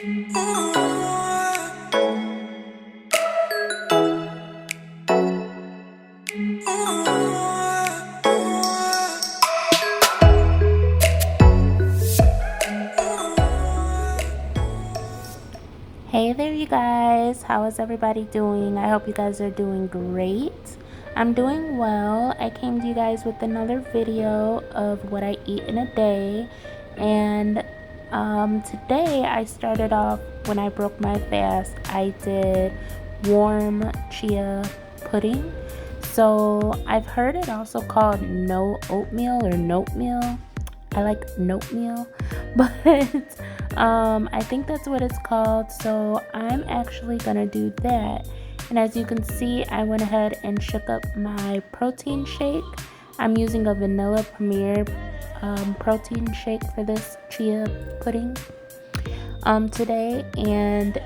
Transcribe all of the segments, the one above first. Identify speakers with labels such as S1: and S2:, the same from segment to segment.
S1: Hey there, you guys. How is everybody doing? I hope you guys are doing great. I'm doing well. I came to you guys with another video of what I eat in a day. And today I started off, when I broke my fast, I did warm chia pudding. So I've heard it also called no oatmeal or note meal. I like note meal, but I think that's what it's called. So I'm actually gonna do that. And as you can see, I went ahead and shook up my protein shake. I'm using a vanilla premier protein shake for this chia pudding today. And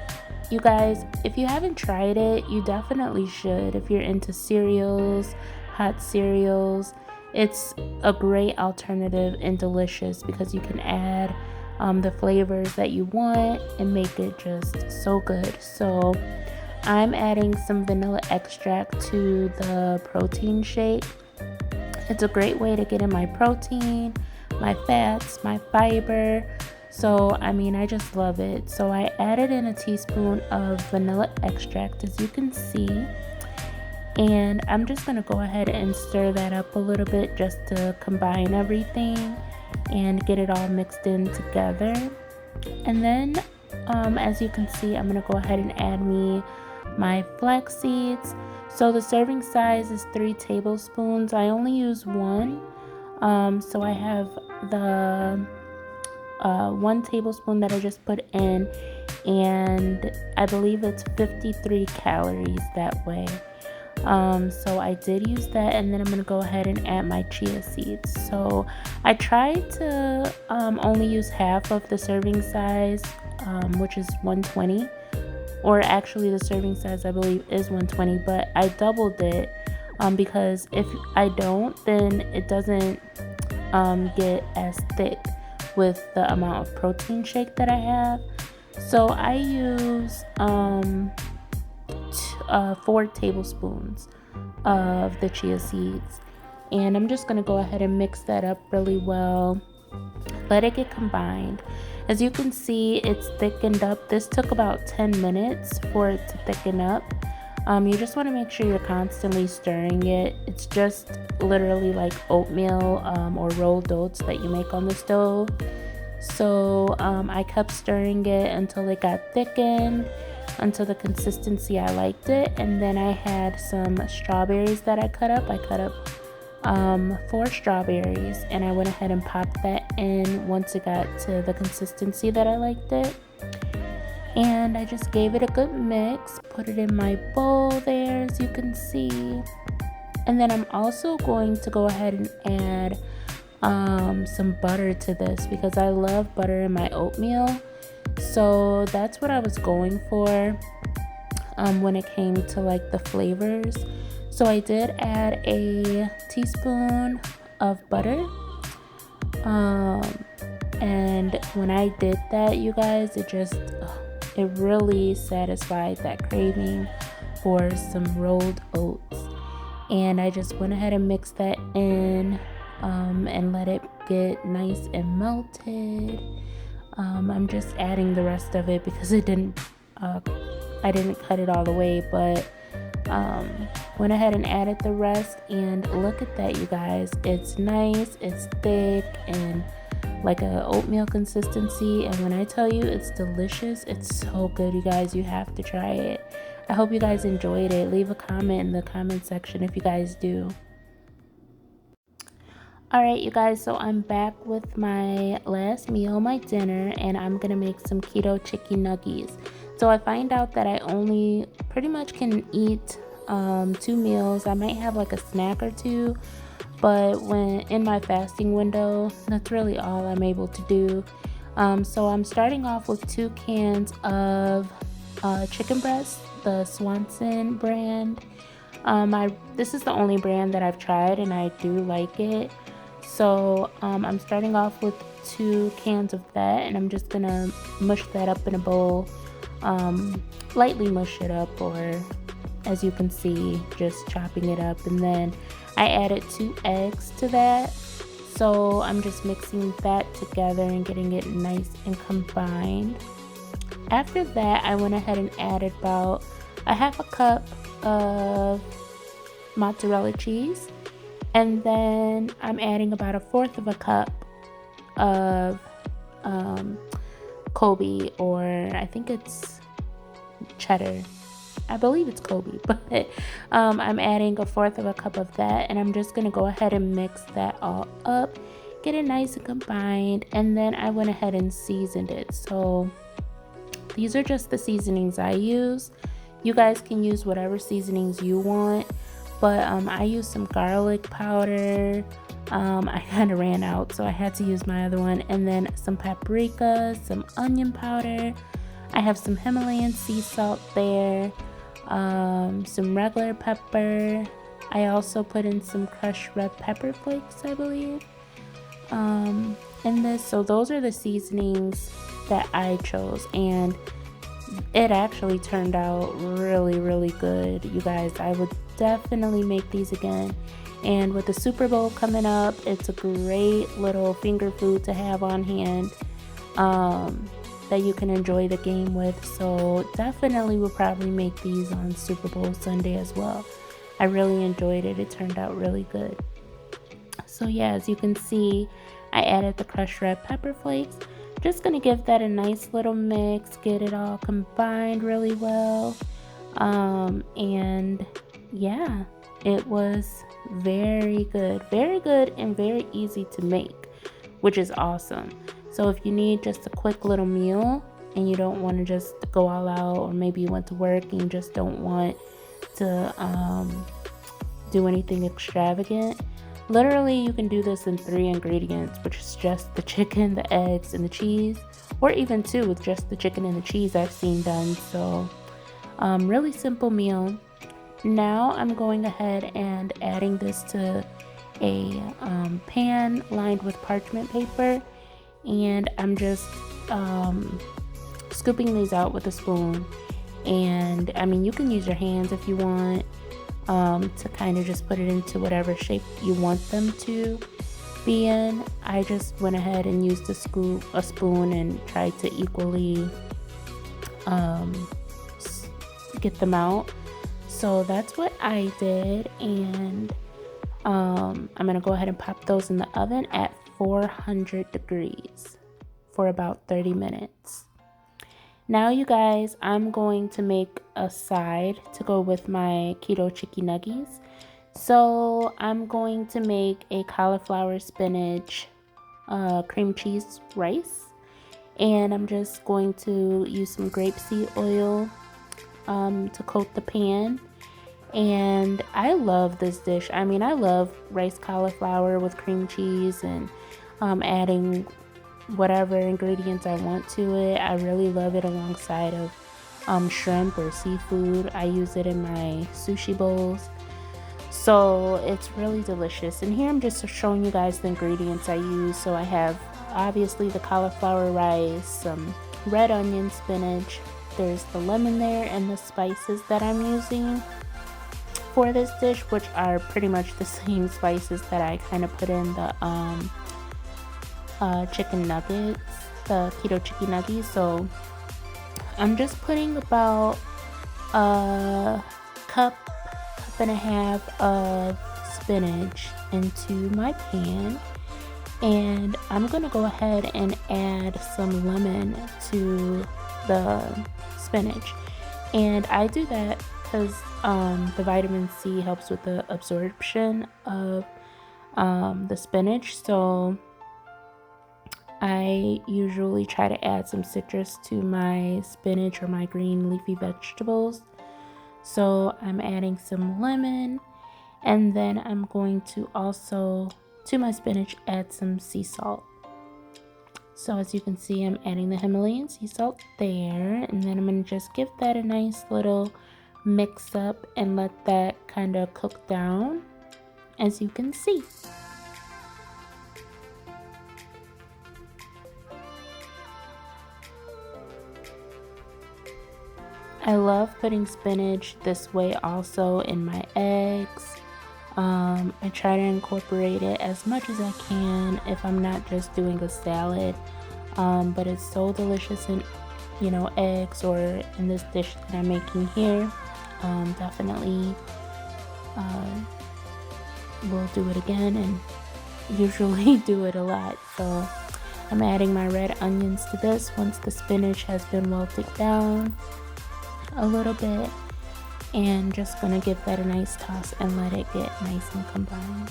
S1: you guys, if you haven't tried it, you definitely should. If you're into cereals, hot cereals, it's a great alternative and delicious because you can add the flavors that you want and make it just so good. So I'm adding some vanilla extract to the protein shake. It's a great way to get in my protein, my fats, my fiber. So I just love it. So I added in a teaspoon of vanilla extract, as you can see. And I'm just going to go ahead and stir that up a little bit just to combine everything and get it all mixed in together. And then as you can see, I'm going to go ahead and add me my flax seeds. So the serving size is 3 tablespoons. I only use one. So I have the 1 tablespoon that I just put in, and I believe it's 53 calories that way. So I did use that, and then I'm going to go ahead and add my chia seeds. So I tried to only use half of the serving size, which is 120, or actually the serving size I believe is 120, but I doubled it because if I don't, then it doesn't get as thick with the amount of protein shake that I have. So I use 4 tablespoons of the chia seeds, and I'm just going to go ahead and mix that up really well, let it get combined. As you can see, it's thickened up. This took about 10 minutes for it to thicken up. You just want to make sure you're constantly stirring it. It's just literally like oatmeal or rolled oats that you make on the stove. So I kept stirring it until it got thickened, until the consistency I liked it. And then I had some strawberries that I cut up. I cut up 4 strawberries, and I went ahead and popped that in once it got to the consistency that I liked it. And I just gave it a good mix, put it in my bowl there, as you can see. And then I'm also going to go ahead and add some butter to this because I love butter in my oatmeal. So that's what I was going for when it came to like the flavors. So I did add a teaspoon of butter. And when I did that, you guys, it really satisfied that craving for some rolled oats. And I just went ahead and mixed that in and let it get nice and melted. I'm just adding the rest of it because I didn't cut it all the way, but went ahead and added the rest. And look at that, you guys. It's nice, it's thick, and like a oatmeal consistency. And when I tell you it's delicious, it's so good, you guys. You have to try it. I hope you guys enjoyed it. Leave a comment in the comment section if you guys do. Alright, you guys, so I'm back with my last meal, my dinner, and I'm gonna make some keto chicken nuggies. So I find out that I only pretty much can eat 2 meals. I might have like a snack or 2, but when in my fasting window, that's really all I'm able to do. So I'm starting off with 2 cans of chicken breast, the Swanson brand. This is the only brand that I've tried, and I do like it. So I'm starting off with 2 cans of that, and I'm just gonna mush that up in a bowl, lightly mush it up, or as you can see, just chopping it up. And then I added 2 eggs to that. So I'm just mixing that together and getting it nice and combined. After that, I went ahead and added about a half a cup of mozzarella cheese. And then I'm adding about a fourth of a cup of Kobe, or I think it's cheddar. I believe it's Kobe, but I'm adding a fourth of a cup of that, and I'm just gonna go ahead and mix that all up, get it nice and combined, and then I went ahead and seasoned it. So these are just the seasonings I use. You guys can use whatever seasonings you want, but I used some garlic powder. I kind of ran out, so I had to use my other one, and then some paprika, some onion powder. I have some Himalayan sea salt there, some regular pepper. I also put in some crushed red pepper flakes, I believe, in this. So those are the seasonings that I chose, and it actually turned out really, really good, you guys. I would definitely make these again. And with the Super Bowl coming up, it's a great little finger food to have on hand, that you can enjoy the game with. So definitely will probably make these on Super Bowl Sunday as well. I really enjoyed it. It turned out really good. So yeah, as you can see, I added the crushed red pepper flakes. Just gonna give that a nice little mix, get it all combined really well. And yeah, it was very good and very easy to make, which is awesome. So if you need just a quick little meal and you don't want to just go all out, or maybe you went to work and you just don't want to do anything extravagant, literally you can do this in 3 ingredients, which is just the chicken, the eggs, and the cheese, or even 2 with just the chicken and the cheese I've seen done. So really simple meal. Now I'm going ahead and adding this to a pan lined with parchment paper, and I'm just scooping these out with a spoon. And I mean, you can use your hands if you want, to kind of just put it into whatever shape you want them to be in. I just went ahead and used a spoon and tried to equally get them out. So that's what I did, and I'm gonna go ahead and pop those in the oven at 400 degrees for about 30 minutes. Now you guys, I'm going to make a side to go with my keto chicken nuggies. So I'm going to make a cauliflower spinach cream cheese rice, and I'm just going to use some grapeseed oil to coat the pan. And I love this dish. I mean, I love rice cauliflower with cream cheese, and adding whatever ingredients I want to it. I really love it alongside of shrimp or seafood. I use it in my sushi bowls. So it's really delicious. And here I'm just showing you guys the ingredients I use. So I have obviously the cauliflower rice, some red onion, spinach. There's the lemon there, and the spices that I'm using for this dish, which are pretty much the same spices that I kind of put in the chicken nuggets, the keto chicken nuggets. So I'm just putting about a cup and a half of spinach into my pan, and I'm gonna go ahead and add some lemon to the spinach. And I do that because the vitamin C helps with the absorption of the spinach. So I usually try to add some citrus to my spinach or my green leafy vegetables. So I'm adding some lemon, and then I'm going to also, to my spinach, add some sea salt. So as you can see, I'm adding the Himalayan sea salt there, and then I'm going to just give that a nice little mix up and let that kind of cook down, as you can see. I love putting spinach this way also in my eggs. I try to incorporate it as much as I can if I'm not just doing a salad. But it's so delicious in, eggs or in this dish that I'm making here. Definitely will do it again, and usually do it a lot. So I'm adding my red onions to this once the spinach has been wilted down a little bit, and just gonna give that a nice toss and let it get nice and combined.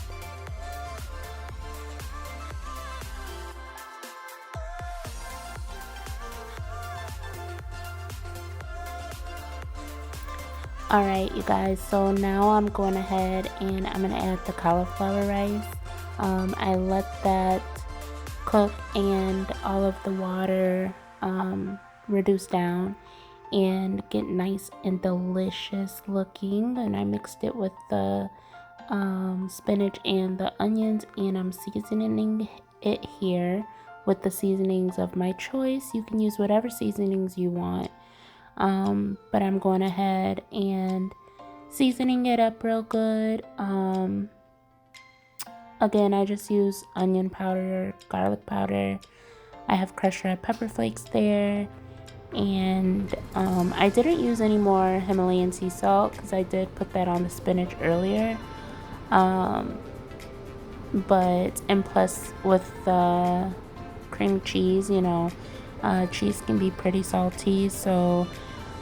S1: Alright, you guys, so now I'm going ahead and I'm going to add the cauliflower rice. I let that cook and all of the water reduce down and get nice and delicious looking. And I mixed it with the spinach and the onions, and I'm seasoning it here with the seasonings of my choice. You can use whatever seasonings you want. But I'm going ahead and seasoning it up real good. Again, I just use onion powder, garlic powder. I have crushed red pepper flakes there. And I didn't use any more Himalayan sea salt because I did put that on the spinach earlier. And plus with the cream cheese, cheese can be pretty salty, so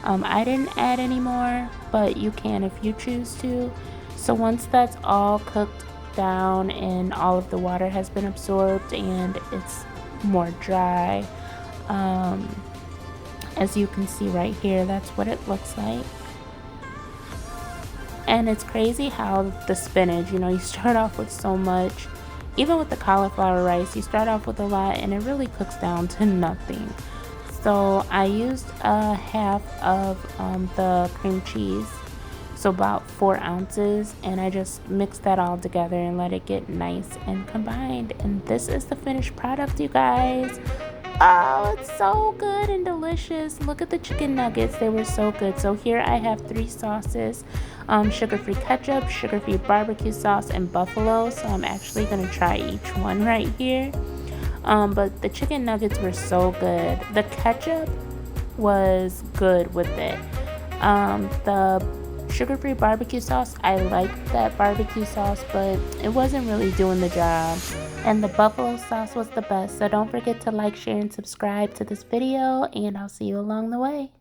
S1: I didn't add any more, but you can if you choose to. So once that's all cooked down and all of the water has been absorbed and it's more dry, as you can see right here, that's what it looks like. And it's crazy how the spinach, you start off with so much. Even with the cauliflower rice, you start off with a lot and it really cooks down to nothing. So I used a half of the cream cheese, so about 4 ounces, and I just mixed that all together and let it get nice and combined. And this is the finished product, you guys. Oh, it's so good and delicious. Look at the chicken nuggets. They were so good. So here I have 3 sauces, sugar-free ketchup, sugar-free barbecue sauce, and buffalo. So I'm actually going to try each one right here. But the chicken nuggets were so good. The ketchup was good with it. The sugar-free barbecue sauce, I liked that barbecue sauce, but it wasn't really doing the job. And the buffalo sauce was the best. So don't forget to like, share, and subscribe to this video, and I'll see you along the way.